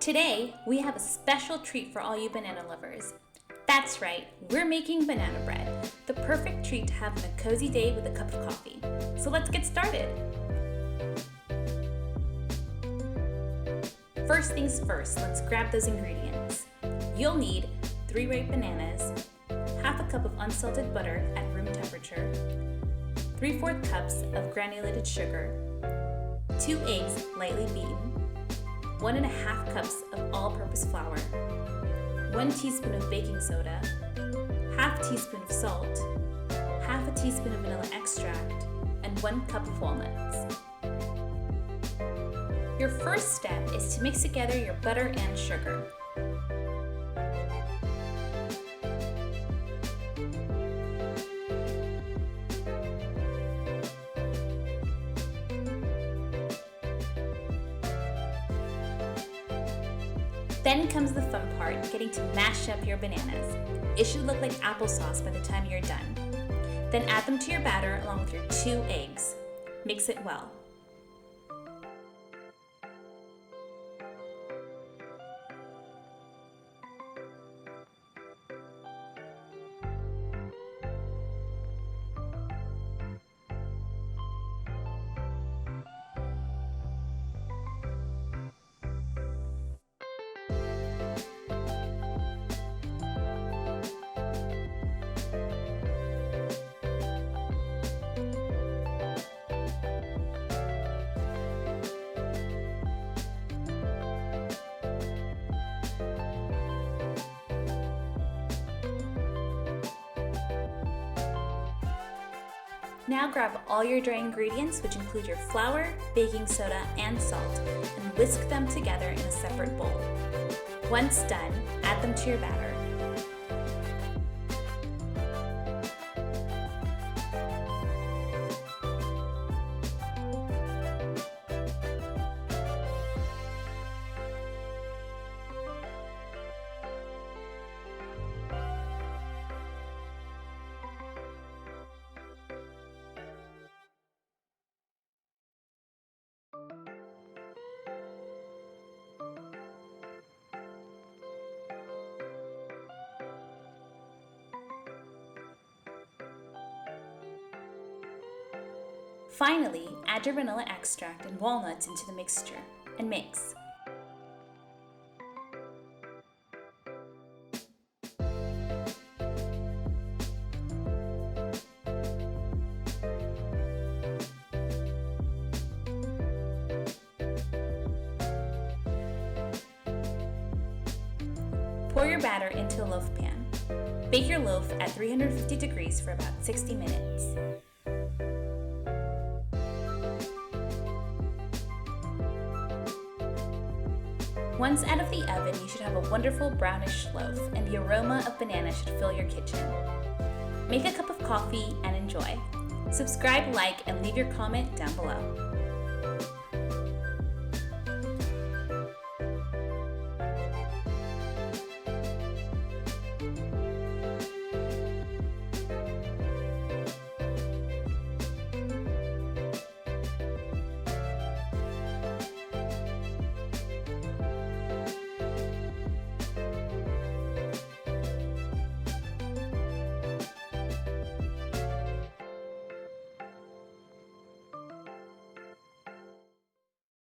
Today, we have a special treat for all you banana lovers. That's right, we're making banana bread, the perfect treat to have on a cozy day with a cup of coffee. So let's get started. First things first, let's grab those ingredients. You'll need 3 ripe bananas, half a cup of unsalted butter at room temperature, 3/4 cups of granulated sugar, 2 eggs lightly beaten, 1½ cups of all-purpose flour, 1 teaspoon of baking soda, ½ teaspoon of salt, ½ teaspoon of vanilla extract, and 1 cup of walnuts. Your first step is to mix together your butter and sugar. Then comes the fun part, getting to mash up your bananas. It should look like applesauce by the time you're done. Then add them to your batter along with your 2 eggs. Mix it well. Now grab all your dry ingredients, which include your flour, baking soda, and salt, and whisk them together in a separate bowl. Once done, add them to your batter. Finally, add your vanilla extract and walnuts into the mixture and mix. Pour your batter into a loaf pan. Bake your loaf at 350 degrees for about 60 minutes. Once out of the oven, you should have a wonderful brownish loaf, and the aroma of banana should fill your kitchen. Make a cup of coffee and enjoy. Subscribe, like, and leave your comment down below.